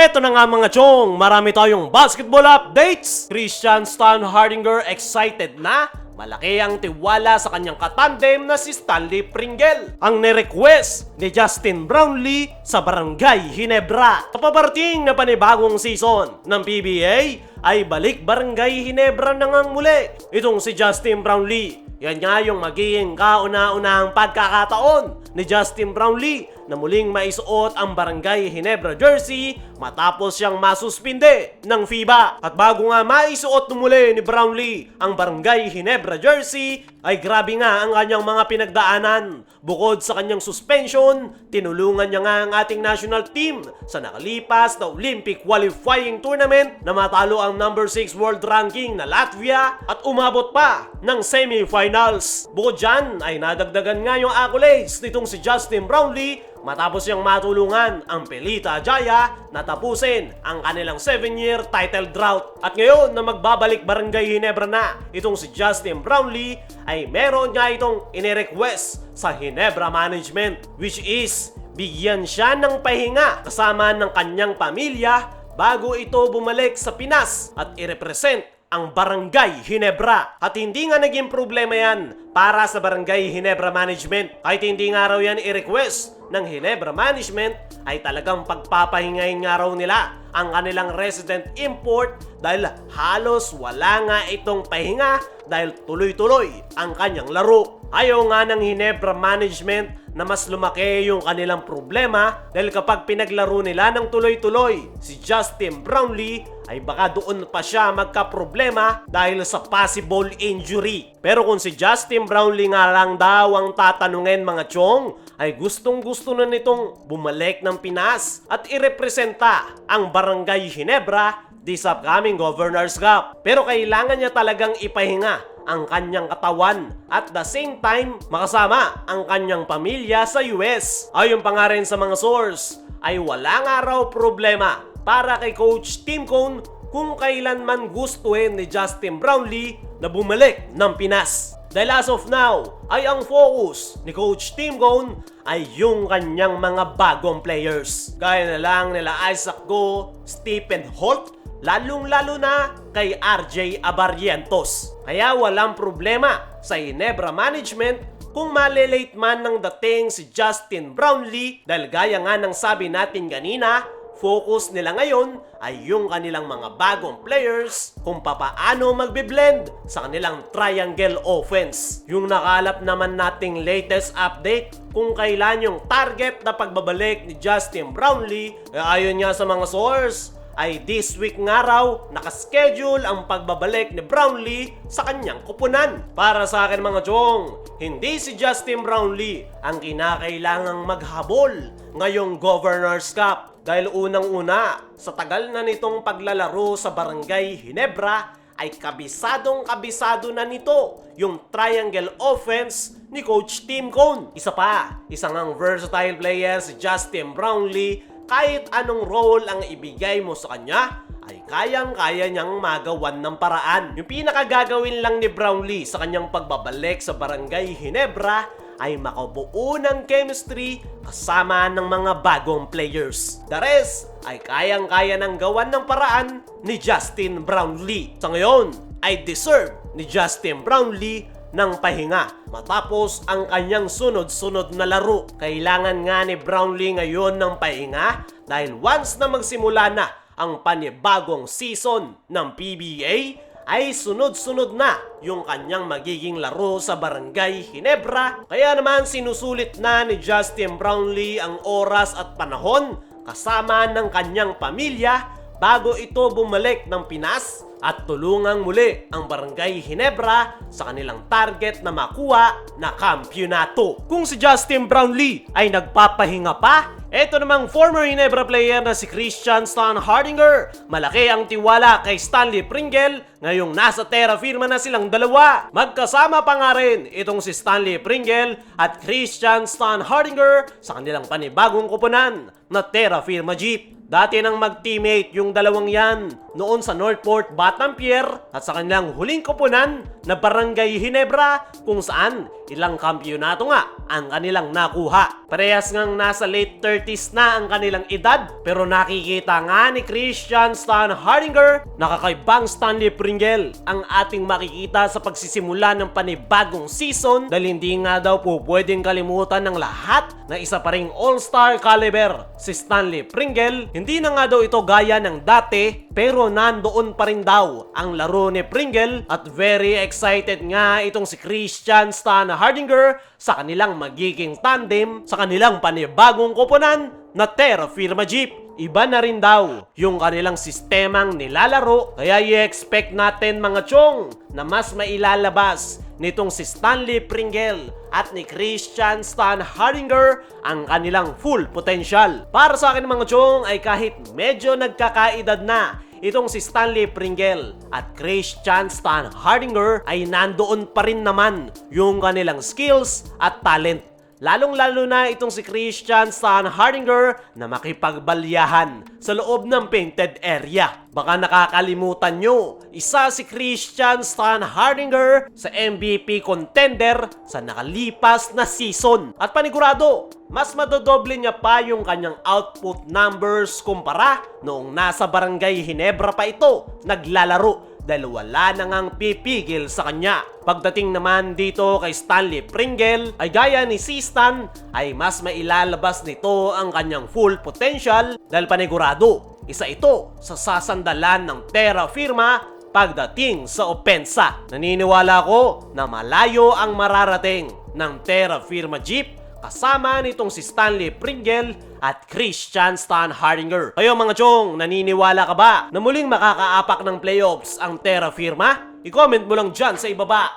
Eto na nga mga chong, marami tayong basketball updates. Christian Stan Hardinger excited na. Malaki ang tiwala sa kanyang katandem na si Stanley Pringle. Ang nirequest ni Justin Brownlee sa Barangay Ginebra. Kapabarating na panibagong season ng PBA ay balik Barangay Ginebra na ngang muli. Itong si Justin Brownlee. Yan nga yung magiging kauna-unahang pagkakataon ni Justin Brownlee na muling maisuot ang Barangay Ginebra jersey matapos siyang masuspinde ng FIBA. At bago nga maisuot muli ni Brownlee ang Barangay Ginebra jersey, ay grabe nga ang kanyang mga pinagdaanan. Bukod sa kanyang suspension, tinulungan niya nga ang ating national team sa nakalipas na Olympic qualifying tournament na matalo ang number 6 world ranking na Latvia at umabot pa ng semifinals. Bukod dyan ay nadagdagan nga yung accolades nitong si Justin Brownlee matapos siyang matulungan ang Pelita Jaya na tapusin ang kanilang 7-year title drought. At ngayon na magbabalik Barangay Ginebra na itong si Justin Brownlee, ay meron niya itong inirequest sa Ginebra management, which is bigyan siya ng pahinga kasama ng kanyang pamilya bago ito bumalik sa Pinas at i-represent ang Barangay Ginebra. At hindi nga naging problema yan para sa Barangay Ginebra management. Kahit hindi nga raw yan i-request ng Ginebra management, ay talagang pagpapahingahin nga raw nila ang kanilang resident import dahil halos wala nga itong pahinga dahil tuloy-tuloy ang kanyang laro. Ayaw nga ng Ginebra management na mas lumaki yung kanilang problema dahil kapag pinaglaro nila ng tuloy-tuloy si Justin Brownlee, ay baka doon pa siya magka-problema dahil sa possible injury. Pero kung si Justin Brownlee nga lang daw ang tatanungin mga chong, ay gustong-gusto na nitong bumalik ng Pinas at irepresenta ang Barangay Ginebra this upcoming Governor's Cup. Pero kailangan niya talagang ipahinga ang kanyang katawan at the same time makasama ang kanyang pamilya sa US. Ayon pa nga rin sa mga source, ay wala nga raw problema para kay Coach Tim Cone kung kailan man gustuhin ni Justin Brownlee na bumalik ng Pinas. Dahil as of now, ay ang focus ni Coach Tim Cone ay yung kanyang mga bagong players. Gaya na lang nila Isaac Go, Stephen Holt, lalong-lalo na kay RJ Abarrientos. Kaya walang problema sa Ginebra management kung malilate man ng dating si Justin Brownlee dahil gaya nga ng sabi natin kanina, focus nila ngayon ay yung kanilang mga bagong players kung papaano magbe-blend sa kanilang triangle offense. Yung nakalap naman nating latest update kung kailan yung target na pagbabalik ni Justin Brownlee, ayon nga sa mga source, ay this week nga raw nakaschedule ang pagbabalik ni Brownlee sa kanyang kupunan. Para sa akin mga chong, hindi si Justin Brownlee ang kinakailangang maghabol ngayong Governor's Cup. Dahil unang-una, sa tagal na nitong paglalaro sa Barangay Ginebra, ay kabisado na nito yung triangle offense ni Coach Tim Cone. Isa pa, isang ang versatile player si Justin Brownlee. Kahit anong role ang ibigay mo sa kanya, ay kayang-kaya niyang magawan ng paraan. Yung pinakagagawin lang ni Brownlee sa kanyang pagbabalik sa Barangay Ginebra ay makabuo ng chemistry kasama ng mga bagong players. The rest ay kayang-kaya ng gawan ng paraan ni Justin Brownlee. Sa ngayon ay deserve ni Justin Brownlee ng pahinga matapos ang kanyang sunod-sunod na laro. Kailangan nga ni Brownlee ngayon ng pahinga dahil once na magsimula na ang panibagong season ng PBA, ay sunod-sunod na yung kanyang magiging laro sa Barangay Ginebra. Kaya naman sinusulit na ni Justin Brownlee ang oras at panahon kasama ng kanyang pamilya bago ito bumalik ng Pinas at tulungang muli ang Barangay Ginebra sa kanilang target na makuha na kampyonato. Kung si Justin Brownlee ay nagpapahinga pa, eto namang former Ginebra player na si Christian Stan Hardinger, malaki ang tiwala kay Stanley Pringle ngayong nasa terra firma na silang dalawa. Magkasama pa nga rin itong si Stanley Pringle at Christian Stan Hardinger sa kanilang panibagong kupunan na terra firma jeep. Dati nang mag-teammate yung dalawang yan noon sa Northport Batampier at sa kanilang huling koponan na Barangay Ginebra kung saan ilang kampyonato nga ang kanilang nakuha. Parehas ngang nasa late 30s na ang kanilang edad, pero nakikita nga ni Christian Stan Hardinger na kakaibang Stanley Pringle ang ating makikita sa pagsisimula ng panibagong season, dahil hindi nga daw po pwedeng kalimutan ng lahat na isa pa ring all-star caliber si Stanley Pringle. Hindi na nga daw ito gaya ng dati, pero nandoon pa rin daw ang laro ni Pringle, at very excited nga itong si Christian Stan Hardinger sa kanilang magiging tandem sa kanilang panibagong koponan na Terra Firma Jeep. Iba na rin daw yung kanilang sistemang nilalaro, kaya i-expect natin mga chong na mas mailalabas nitong si Stanley Pringle at ni Christian Stan Hardinger ang kanilang full potential. Para sa akin mga chong ay kahit medyo nagkakaedad na itong si Stanley Pringle at Christian Stan Hardinger, ay nandoon pa rin naman yung kanilang skills at talent. Lalong-lalo na itong si Christian Stan Hardinger na makipagbalyahan sa loob ng painted area. Baka nakakalimutan nyo, isa si Christian Stan Hardinger sa MVP contender sa nakalipas na season. At panigurado, mas madodoble niya pa yung kanyang output numbers kumpara noong nasa Barangay Ginebra pa ito naglalaro, dahil wala na ngang pipigil sa kanya. Pagdating naman dito kay Stanley Pringle, ay gaya ni si Stan, ay mas mailalabas nito ang kanyang full potential, dahil panigurado, isa ito sa sasandalan ng Terra Firma pagdating sa opensa. Naniniwala ko na malayo ang mararating ng Terra Firma Jeep kasama nitong si Stanley Pringle at Christian Stan Hardinger. Kayo mga chong, naniniwala ka ba na muling makakaapak ng playoffs ang Terra Firma? I-comment mo lang dyan sa ibaba.